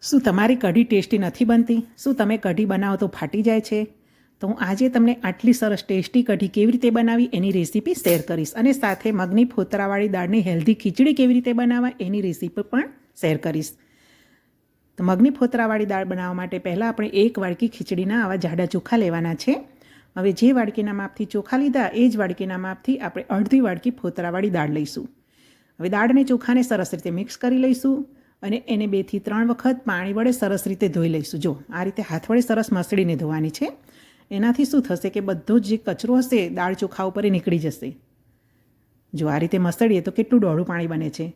શું તમારી કઢી ટેસ્ટી નથી બનતી? શું તમે કઢી બનાવો તો ફાટી જાય છે? તો હું આજે તમને આટલી સરસ ટેસ્ટી કઢી કેવી રીતે બનાવી એની રેસીપી શેર કરીશ, અને સાથે મગની ફોતરાવાળી દાળની હેલ્ધી ખીચડી કેવી રીતે બનાવવા એની રેસીપી પણ શેર કરીશ. તો મગની ફોતરાવાળી દાળ બનાવવા માટે પહેલાં આપણે એક વાડકી ખીચડીના આવા જાડા ચોખા લેવાના છે. હવે જે વાડકીના માપથી ચોખા લીધા એ જ વાડકીના માપથી આપણે અડધી વાડકી ફોતરાવાળી દાળ લઈશું. હવે દાળને ચોખાને સરસ રીતે મિક્સ કરી લઈશું અને એને 2 થી 3 વખત પાણી વડે સરસ રીતે ધોઈ લઈશું. જો આ રીતે હાથ વડે સરસ મસળીને ધોવાની છે. એનાથી શું થશે કે બધો જ જે કચરો હશે દાળ ચોખા ઉપર એ નીકળી જશે. જો આ રીતે મસળીએ તો કેટલું ડોળું પાણી બને છે.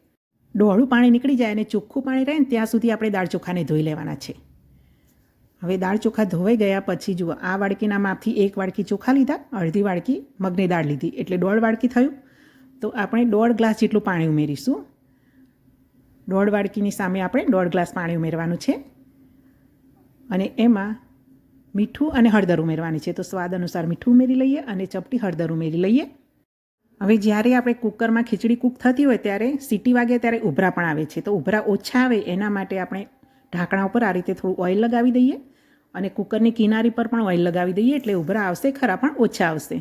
ડોળું પાણી નીકળી જાય અને ચોખ્ખું પાણી રહે ને ત્યાં સુધી આપણે દાળ ચોખાને ધોઈ લેવાના છે. હવે દાળ ચોખા ધોવાઈ ગયા પછી જુઓ, આ વાડકીના માપથી 1 વાડકી ચોખા લીધા, અડધી વાડકી મગની દાળ લીધી એટલે 1.5 વાડકી થયું. તો આપણે 1.5 ગ્લાસ જેટલું પાણી ઉમેરીશું. 1.5 વાડકીની સામે આપણે 1.5 ગ્લાસ પાણી ઉમેરવાનું છે અને એમાં મીઠું અને હળદર ઉમેરવાની છે. તો સ્વાદ અનુસાર મીઠું ઉમેરી લઈએ અને ચપટી હળદર ઉમેરી લઈએ. હવે જ્યારે આપણે કુકરમાં ખીચડી કૂક થતી હોય ત્યારે સીટી વાગે ત્યારે ઉભરા પણ આવે છે. તો ઉભરા ઓછા આવે એના માટે આપણે ઢાંકણા ઉપર આ રીતે થોડું ઓઇલ લગાવી દઈએ અને કુકરની કિનારી પર પણ ઓઇલ લગાવી દઈએ એટલે ઉભરા આવશે ખરા પણ ઓછા આવશે.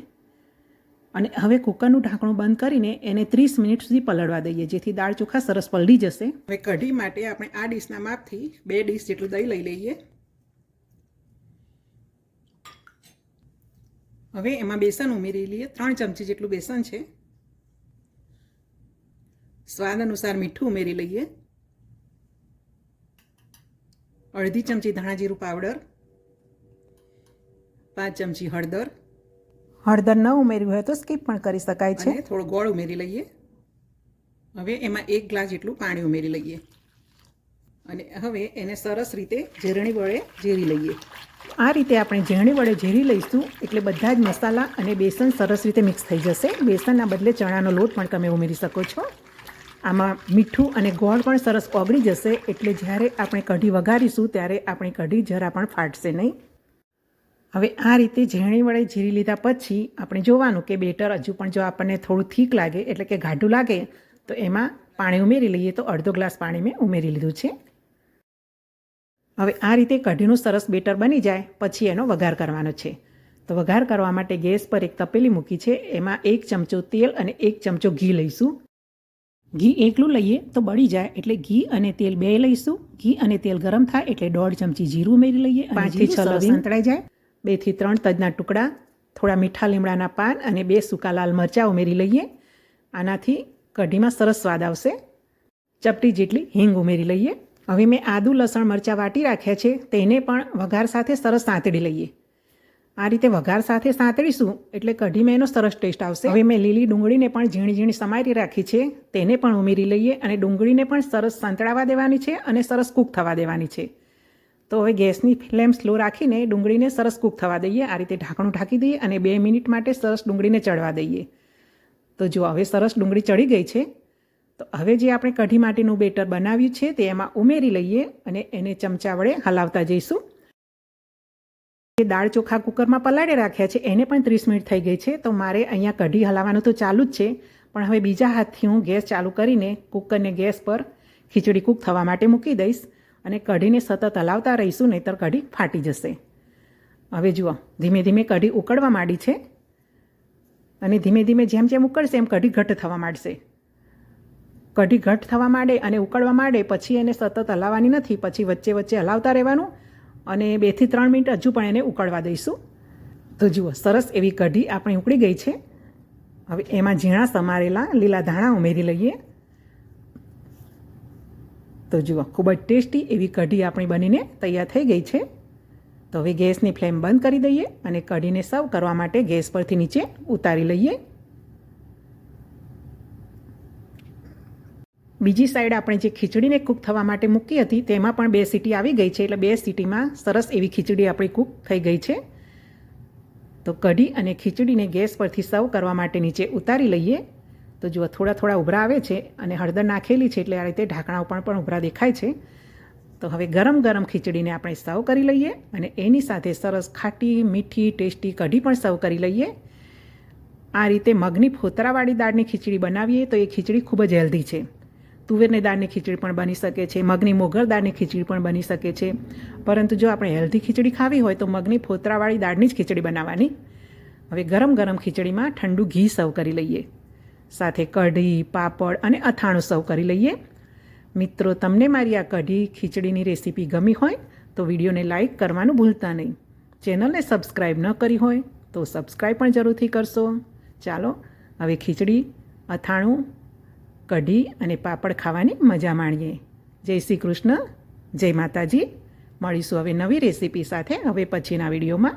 અને હવે કુકરનું ઢાંકણું બંધ કરીને એને 30 મિનિટ સુધી પલળવા દઈએ જેથી દાળ ચોખા સરસ પલળી જશે. હવે કઢી માટે આપણે આ ડીશના માપથી 2 ડીશ જેટલું દહીં લઈ લઈએ. હવે એમાં બેસન ઉમેરી લઈએ. 3 ચમચી જેટલું બેસન છે. સ્વાદ અનુસાર મીઠું ઉમેરી લઈએ. અડધી ચમચી ધાણા જીરું પાવડર, 5 ચમચી હળદર. હળદર ન ઉમેર્યું હોય તો સ્કીપ પણ કરી શકાય છે. અને થોડો ગોળ ઉમેરી લઈએ. હવે એમાં 1 ગ્લાસ જેટલું પાણી ઉમેરી લઈએ અને હવે એને સરસ રીતે ઝેરણી વડે ઝેરી લઈએ. આ રીતે આપણે ઝેરણી વડે ઝેરી લઈશું એટલે બધા જ મસાલા અને બેસન સરસ રીતે મિક્સ થઈ જશે. બેસનના બદલે ચણાનો લોટ પણ તમે ઉમેરી શકો છો. આમાં મીઠું અને ગોળ પણ સરસ ઓગળી જશે એટલે જ્યારે આપણે કઢી વઘારીશું ત્યારે આપણી કઢી જરા પણ ફાટશે નહીં. હવે આ રીતે ઝેરણી વડે ઝેરી લીધા પછી આપણે જોવાનું કે બેટર હજુ પણ જો આપણને થોડું થીક લાગે એટલે કે ગાઢું લાગે તો એમાં પાણી ઉમેરી લઈએ. તો અડધો ગ્લાસ પાણી મેં ઉમેરી લીધું છે. હવે આ રીતે કઢીનું સરસ બેટર બની જાય પછી એનો વઘાર કરવાનો છે. તો વઘાર કરવા માટે ગેસ પર એક તપેલી મૂકી છે. એમાં 1 ચમચો તેલ અને 1 ચમચો ઘી લઈશું. ઘી એકલું લઈએ તો બળી જાય એટલે ઘી અને તેલ 2 લઈશું. ઘી અને તેલ ગરમ થાય એટલે 1.5 ચમચી જીરું ઉમેરી લઈએ. 5 થી 6 લવિંગ સંતળાઈ જાય, 2 થી 3 તજના ટુકડા, થોડા મીઠા લીમડાના પાન અને 2 સૂકા લાલ મરચાં ઉમેરી લઈએ. આનાથી કઢીમાં સરસ સ્વાદ આવશે. ચપટી જેટલી હિંગ ઉમેરી લઈએ. હવે મેં આદુ લસણ મરચાં વાટી રાખ્યા છે તેને પણ વઘાર સાથે સરસ સાંતળી લઈએ. આ રીતે વઘાર સાથે સાંતળીશું એટલે કઢીમાં એનો સરસ ટેસ્ટ આવશે. હવે મેં લીલી ડુંગળીને પણ ઝીણી ઝીણી સમારી રાખી છે તેને પણ ઉમેરી લઈએ અને ડુંગળીને પણ સરસ સંતળાવા દેવાની છે અને સરસ કૂક થવા દેવાની છે. તો હવે ગેસની ફ્લેમ સ્લો રાખીને ડુંગળીને સરસ કૂક થવા દઈએ. આ રીતે ઢાંકણું ઢાંકી દઈએ અને 2 મિનિટ માટે સરસ ડુંગળીને ચડવા દઈએ. તો જો હવે સરસ ડુંગળી ચડી ગઈ છે. તો હવે જે આપણે કઢી માટેનું બેટર બનાવ્યું છે તે એમાં ઉમેરી લઈએ અને એને ચમચા વડે હલાવતા જઈશું. જે દાળ ચોખા કુકરમાં પલાળી રાખ્યા છે એને પણ 30 મિનિટ થઈ ગઈ છે. તો મારે અહીંયા કઢી હલાવવાનું તો ચાલુ જ છે, પણ હવે બીજા હાથથી હું ગેસ ચાલુ કરીને કુકરને ગેસ પર ખીચડી કૂક થવા માટે મૂકી દઈશ અને કઢીને સતત હલાવતા રહીશું, નહીંતર કઢી ફાટી જશે. હવે જુઓ, ધીમે ધીમે કઢી ઉકળવા માંડી છે અને ધીમે ધીમે જેમ જેમ ઉકળશે એમ કઢી ઘટ્ટ થવા માંડશે. કઢી ઘટ્ટ થવા માંડે અને ઉકળવા માંડે પછી એને સતત હલાવવાની નથી, પછી વચ્ચે વચ્ચે હલાવતા રહેવાનું અને 2 થી 3 મિનિટ હજુ પણ એને ઉકળવા દઈશું. તો જુઓ, સરસ એવી કઢી આપણી ઉકળી ગઈ છે. હવે એમાં ઝીણા સમારેલા લીલા ધાણા ઉમેરી લઈએ. તો જુઓ, ખૂબ જ ટેસ્ટી એવી કઢી આપણી બનીને તૈયાર થઈ ગઈ છે. તો હવે ગેસની ફ્લેમ બંધ કરી દઈએ અને કઢીને સર્વ કરવા માટે ગેસ પરથી નીચે ઉતારી લઈએ. બીજી સાઈડ આપણે જે ખીચડીને કૂક થવા માટે મૂકી હતી તેમાં પણ 2 સીટી આવી ગઈ છે એટલે 2 સીટીમાં સરસ એવી ખીચડી આપણી કૂક થઈ ગઈ છે. તો કઢી અને ખીચડીને ગેસ પરથી સર્વ કરવા માટે નીચે ઉતારી લઈએ. તો જુઓ, થોડા થોડા ઉભરા આવે છે અને હળદર નાખેલી છે એટલે આ રીતે ઢાંકણા ઉપર પણ ઉભરા દેખાય છે. તો હવે ગરમ ગરમ ખીચડીને આપણે સર્વ કરી લઈએ અને એની સાથે સરસ ખાટી મીઠી ટેસ્ટી કઢી પણ સર્વ કરી લઈએ. આ રીતે મગની ફોતરાવાળી દાળની ખીચડી બનાવીએ તો એ ખીચડી ખૂબ જ હેલ્ધી છે. તુવેરની દાળની ખીચડી પણ બની શકે છે, મગની મોગર દાળની ખીચડી પણ બની શકે છે. પરંતુ જો આપણે હેલ્ધી ખીચડી ખાવી હોય તો મગની ફોતરાવાળી દાળની જ ખીચડી બનાવવાની. હવે ગરમ ગરમ ખીચડીમાં ઠંડુ ઘી સર્વ કરી લઈએ. સાથે કઢી, પાપડ અને અથાણું સર્વ કરી લઈએ. મિત્રો, તમને મારી આ કઢી ખીચડીની રેસીપી ગમી હોય તો વિડીયોને લાઈક કરવાનું ભૂલતા નહીં. ચેનલને સબસ્ક્રાઈબ ન કરી હોય તો સબસ્ક્રાઈબ પણ જરૂરથી કરશો. ચાલો હવે ખીચડી, અથાણું, કઢી અને પાપડ ખાવાની મજા માણીએ. જય શ્રી કૃષ્ણ, જય માતાજી. મળીશું હવે નવી રેસીપી સાથે હવે પછીના વિડીયોમાં.